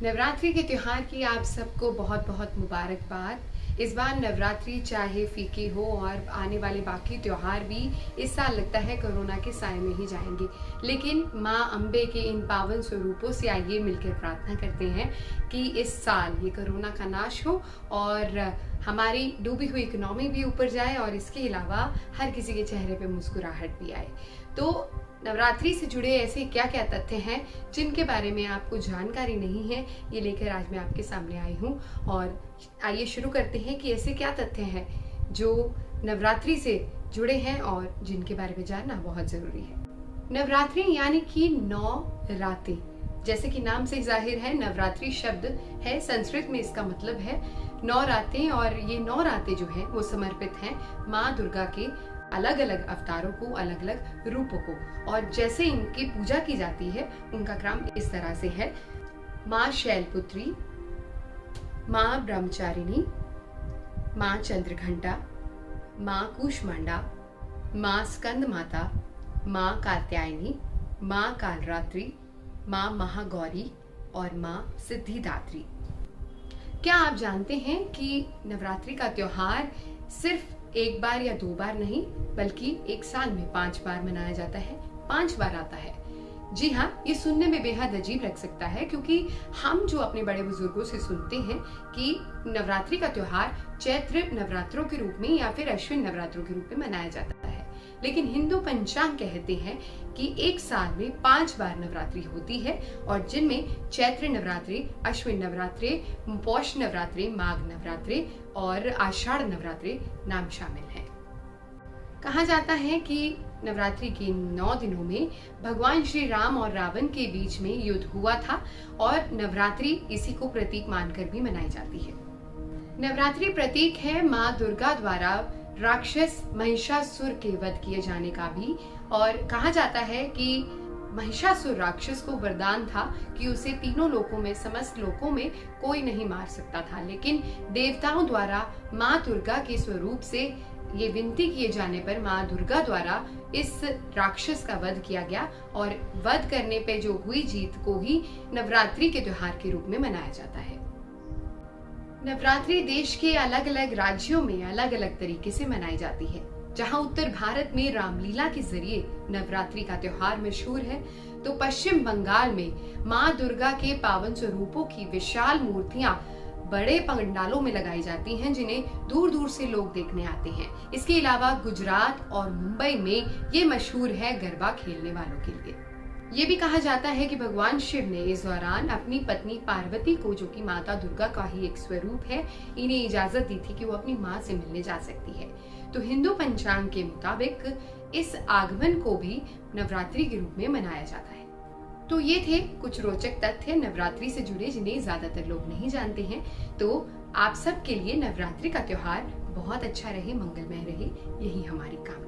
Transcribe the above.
नवरात्रि के त्योहार की आप सबको बहुत बहुत मुबारकबाद। इस बार नवरात्रि चाहे फीकी हो और आने वाले बाकी त्योहार भी इस साल लगता है कोरोना के साए में ही जाएंगे, लेकिन माँ अम्बे के इन पावन स्वरूपों से आइए मिलकर प्रार्थना करते हैं कि इस साल ये कोरोना का नाश हो और हमारी डूबी हुई इकोनॉमी भी ऊपर जाए और इसके अलावा हर किसी के चेहरे पे मुस्कुराहट भी आए। तो नवरात्रि से जुड़े ऐसे क्या क्या तथ्य हैं जिनके बारे में आपको जानकारी नहीं है, ये लेकर आज मैं आपके सामने आई हूँ। और आइए शुरू करते हैं कि ऐसे क्या तथ्य हैं जो नवरात्रि से जुड़े हैं और जिनके बारे में जानना बहुत जरूरी है। नवरात्रि यानी कि 9 रातें, जैसे कि नाम से जाहिर है, नवरात्रि शब्द है संस्कृत में, इसका मतलब है 9 रातें। और ये 9 रातें जो हैं वो समर्पित हैं माँ दुर्गा के अलग अलग अवतारों को, अलग अलग रूपों को। और जैसे इनकी पूजा की जाती है उनका क्रम इस तरह से है: माँ शैलपुत्री, माँ ब्रह्मचारिणी, माँ चंद्रघंटा, माँ कूष्मांडा, माँ स्कंद माता, माँ कात्यायनी, माँ कालरात्रि, माँ महागौरी और माँ सिद्धिदात्री। क्या आप जानते हैं कि नवरात्रि का त्योहार सिर्फ एक बार या 2 बार नहीं बल्कि एक साल में 5 बार मनाया जाता है, 5 बार आता है। जी हाँ, ये सुनने में बेहद अजीब लग सकता है क्योंकि हम जो अपने बड़े बुजुर्गों से सुनते हैं कि नवरात्रि का त्योहार चैत्र नवरात्रों के रूप में या फिर अश्विन नवरात्रों के रूप में मनाया जाता है, लेकिन हिंदू पंचांग कहते हैं कि एक साल में 5 बार नवरात्रि होती है और जिनमें चैत्र नवरात्रि, अश्विन नवरात्रि, पौष नवरात्रि, माघ नवरात्रि और आषाढ़ नवरात्रि नाम शामिल है। कहा जाता है कि नवरात्रि के 9 दिनों में भगवान श्री राम और रावण के बीच में युद्ध हुआ था और नवरात्रि इसी को प्रतीक मानकर भी मनाई जाती है। नवरात्रि प्रतीक है माँ दुर्गा द्वारा राक्षस महिषासुर के वध किए जाने का भी। और कहा जाता है कि महिषासुर राक्षस को वरदान था कि उसे तीनों लोकों में, समस्त लोकों में कोई नहीं मार सकता था, लेकिन देवताओं द्वारा माँ दुर्गा के स्वरूप से ये विनती किए जाने पर माँ दुर्गा द्वारा इस राक्षस का वध किया गया और वध करने पे जो हुई जीत को ही नवरात्रि के त्योहार के रूप में मनाया जाता है। नवरात्रि देश के अलग अलग राज्यों में अलग अलग तरीके से मनाई जाती है। जहां उत्तर भारत में रामलीला के जरिए नवरात्रि का त्योहार मशहूर है, तो पश्चिम बंगाल में माँ दुर्गा के पावन स्वरूपों की विशाल मूर्तियां बड़े पंडालों में लगाई जाती हैं जिन्हें दूर दूर से लोग देखने आते हैं। इसके अलावा गुजरात और मुंबई में ये मशहूर है गरबा खेलने वालों के लिए। ये भी कहा जाता है कि भगवान शिव ने इस दौरान अपनी पत्नी पार्वती को, जो कि माता दुर्गा का ही एक स्वरूप है, इन्हें इजाजत दी थी कि वो अपनी माँ से मिलने जा सकती है। तो हिंदू पंचांग के मुताबिक इस आगमन को भी नवरात्रि के रूप में मनाया जाता है। तो ये थे कुछ रोचक तथ्य नवरात्रि से जुड़े जिन्हें ज्यादातर लोग नहीं जानते हैं। तो आप सब के लिए नवरात्रि का त्योहार बहुत अच्छा रहे, मंगलमय रहे, यही हमारी कामना।